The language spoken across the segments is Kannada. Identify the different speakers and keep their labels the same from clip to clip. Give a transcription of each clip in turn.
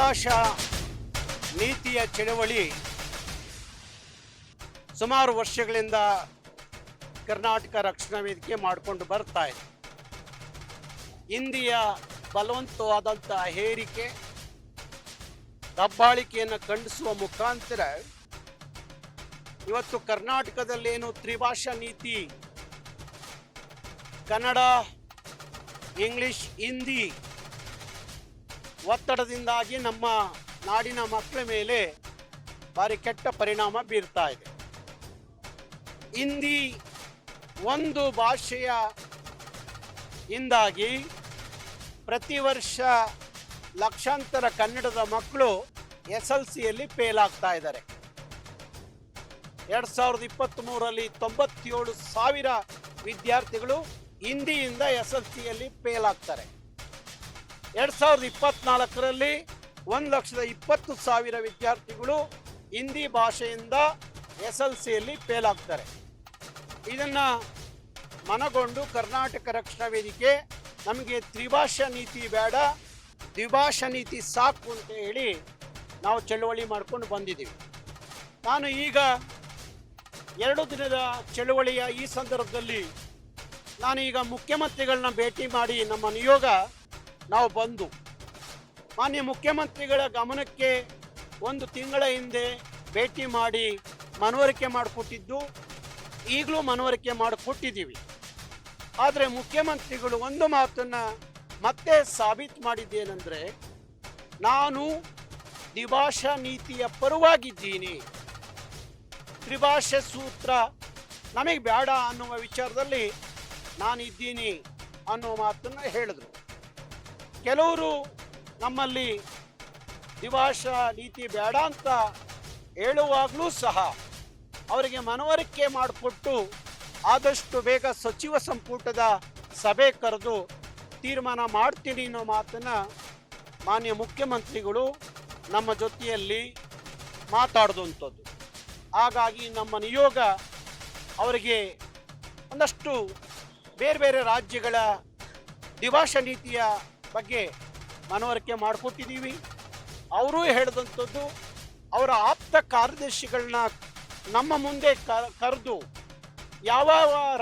Speaker 1: ದ್ವಿಭಾಷಾ ನೀತಿಯ ಚಳವಳಿ ಸುಮಾರು ವರ್ಷಗಳಿಂದ ಕರ್ನಾಟಕ ರಕ್ಷಣಾ ವೇದಿಕೆ ಮಾಡಿಕೊಂಡು ಬರ್ತಾ ಇದೆ. ಹಿಂದಿಯ ಬಲವಂತವಾದಂಥ ಹೇರಿಕೆ ದಬ್ಬಾಳಿಕೆಯನ್ನು ಖಂಡಿಸುವ ಮುಖಾಂತರ ಇವತ್ತು ಕರ್ನಾಟಕದಲ್ಲೇನು ತ್ರಿಭಾಷಾ ನೀತಿ, ಕನ್ನಡ, ಇಂಗ್ಲಿಷ್, ಹಿಂದಿ ಒತ್ತಡದಿಂದಾಗಿ ನಮ್ಮ ನಾಡಿನ ಮಕ್ಕಳ ಮೇಲೆ ಭಾರಿ ಕೆಟ್ಟ ಪರಿಣಾಮ ಬೀರ್ತಾ ಇದೆ. ಹಿಂದಿ ಒಂದು ಭಾಷೆಯ ಇಂದಾಗಿ ಪ್ರತಿ ವರ್ಷ ಲಕ್ಷಾಂತರ ಕನ್ನಡದ ಮಕ್ಕಳು SLCಯಲ್ಲಿ ಫೇಲ್ ಆಗ್ತಾ ಇದ್ದಾರೆ. 2023ರಲ್ಲಿ 97,000 ವಿದ್ಯಾರ್ಥಿಗಳು ಹಿಂದಿಯಿಂದ SLCಯಲ್ಲಿ ಫೇಲ್ ಆಗ್ತಾರೆ. 2024ರಲ್ಲಿ 1,20,000 ವಿದ್ಯಾರ್ಥಿಗಳು ಹಿಂದಿ ಭಾಷೆಯಿಂದ SLCಯಲ್ಲಿ ಫೇಲ್ ಆಗ್ತಾರೆ. ಇದನ್ನು ಮನಗೊಂಡು ಕರ್ನಾಟಕ ರಕ್ಷಣಾ ವೇದಿಕೆ ನಮಗೆ ತ್ರಿಭಾಷಾ ನೀತಿ ಬೇಡ, ದ್ವಿಭಾಷಾ ನೀತಿ ಸಾಕು ಅಂತ ಹೇಳಿ ನಾವು ಚಳುವಳಿ ಮಾಡ್ಕೊಂಡು ಬಂದಿದ್ದೀವಿ. ನಾನು ಈಗ 2 ದಿನದ ಚಳುವಳಿಯ ಈ ಸಂದರ್ಭದಲ್ಲಿ ನಾನು ಈಗ ಮುಖ್ಯಮಂತ್ರಿಗಳನ್ನ ಭೇಟಿ ಮಾಡಿ ನಮ್ಮ ನಿಯೋಗ ನಾವು ಬಂದು ಮಾನ್ಯ ಮುಖ್ಯಮಂತ್ರಿಗಳ ಗಮನಕ್ಕೆ 1 ತಿಂಗಳ ಹಿಂದೆ ಭೇಟಿ ಮಾಡಿ ಮನವರಿಕೆ ಮಾಡಿಕೊಟ್ಟಿದ್ದು, ಈಗಲೂ ಮನವರಿಕೆ ಮಾಡಿಕೊಟ್ಟಿದ್ದೀವಿ. ಆದರೆ ಮುಖ್ಯಮಂತ್ರಿಗಳು ಒಂದು ಮಾತನ್ನು ಮತ್ತೆ ಸಾಬೀತು ಮಾಡಿದ್ದೇನೆಂದರೆ, ನಾನು ದ್ವಿಭಾಷಾ ನೀತಿಯ ಪರವಾಗಿದ್ದೀನಿ, ತ್ರಿಭಾಷೆ ಸೂತ್ರ ನಮಗೆ ಬೇಡ ಅನ್ನುವ ವಿಚಾರದಲ್ಲಿ ನಾನಿದ್ದೀನಿ ಅನ್ನುವ ಮಾತನ್ನು ಹೇಳಿದರು. ಕೆಲವರು ನಮ್ಮಲ್ಲಿ ದ್ವಿಭಾಷಾ ನೀತಿ ಬೇಡ ಅಂತ ಹೇಳುವಾಗಲೂ ಸಹ ಅವರಿಗೆ ಮನವರಿಕೆ ಮಾಡಿಕೊಟ್ಟು ಆದಷ್ಟು ಬೇಗ ಸಚಿವ ಸಂಪುಟದ ಸಭೆ ಕರೆದು ತೀರ್ಮಾನ ಮಾಡ್ತೀನಿ ಅನ್ನೋ ಮಾತನ್ನು ಮಾನ್ಯ ಮುಖ್ಯಮಂತ್ರಿಗಳು ನಮ್ಮ ಜೊತೆಯಲ್ಲಿ ಮಾತಾಡಿದಂಥದ್ದು. ಹಾಗಾಗಿ ನಮ್ಮ ನಿಯೋಗ ಅವರಿಗೆ ಒಂದಷ್ಟು ಬೇರೆ ಬೇರೆ ರಾಜ್ಯಗಳ ದ್ವಿಭಾಷಾ ನೀತಿಯ ಬಗ್ಗೆ ಮನವರಿಕೆ ಮಾಡಿಕೊಟ್ಟಿದ್ದೀವಿ. ಅವರೂ ಹೇಳಿದಂಥದ್ದು, ಅವರ ಆಪ್ತ ಕಾರ್ಯದರ್ಶಿಗಳನ್ನ ನಮ್ಮ ಮುಂದೆ ಕರೆದು ಯಾವ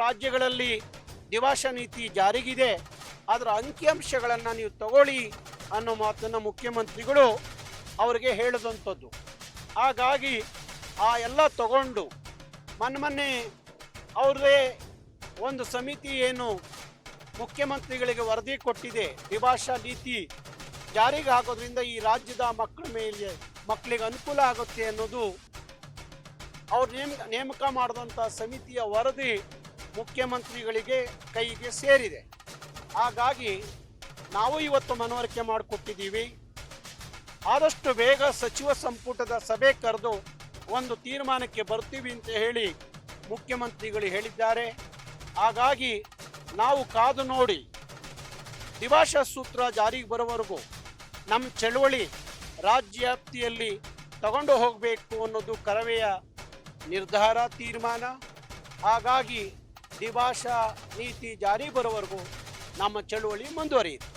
Speaker 1: ರಾಜ್ಯಗಳಲ್ಲಿ ದ್ವಿಭಾಷಾ ನೀತಿ ಜಾರಿಗಿದೆ ಅದರ ಅಂಕಿಅಂಶಗಳನ್ನು ನೀವು ತಗೊಳ್ಳಿ ಅನ್ನೋ ಮಾತನ್ನು ಮುಖ್ಯಮಂತ್ರಿಗಳು ಅವರಿಗೆ ಹೇಳಿದಂಥದ್ದು. ಹಾಗಾಗಿ ಆ ಎಲ್ಲ ತಗೊಂಡು ಮೊನ್ನೆ ಅವ್ರದ್ದೇ ಒಂದು ಸಮಿತಿ ಏನು ಮುಖ್ಯಮಂತ್ರಿಗಳಿಗೆ ವರದಿ ಕೊಟ್ಟಿದೆ, ದ್ವಿಭಾಷಾ ನೀತಿ ಜಾರಿಗೆ ಆಗೋದ್ರಿಂದ ಈ ರಾಜ್ಯದ ಮಕ್ಕಳಿಗೆ ಅನುಕೂಲ ಆಗುತ್ತೆ ಅನ್ನೋದು ಅವ್ರು ನೇಮಕ ಮಾಡಿದಂಥ ಸಮಿತಿಯ ವರದಿ ಮುಖ್ಯಮಂತ್ರಿಗಳಿಗೆ ಕೈಗೆ ಸೇರಿದೆ. ಹಾಗಾಗಿ ನಾವು ಇವತ್ತು ಮನವರಿಕೆ ಮಾಡಿಕೊಟ್ಟಿದ್ದೀವಿ. ಆದಷ್ಟು ಬೇಗ ಸಚಿವ ಸಂಪುಟದ ಸಭೆ ಕರೆದು ಒಂದು ತೀರ್ಮಾನಕ್ಕೆ ಬರ್ತೀವಿ ಅಂತ ಹೇಳಿ ಮುಖ್ಯಮಂತ್ರಿಗಳು ಹೇಳಿದ್ದಾರೆ. ಹಾಗಾಗಿ ನಾವು ಕಾದು ನೋಡಿ ದ್ವಿಭಾಷಾ ಸೂತ್ರ ಜಾರಿಗೆ ಬರೋವರೆಗೂ ನಮ್ಮ ಚಳುವಳಿ ರಾಜ್ಯ ವ್ಯಾಪ್ತಿಯಲ್ಲಿ ತಗೊಂಡು ಹೋಗಬೇಕು ಅನ್ನೋದು ಕರವೆಯ ನಿರ್ಧಾರ, ತೀರ್ಮಾನ. ಹಾಗಾಗಿ ದ್ವಿಭಾಷಾ ನೀತಿ ಜಾರಿ ಬರೋವರೆಗೂ ನಮ್ಮ ಚಳುವಳಿ ಮುಂದುವರಿಯಿತು.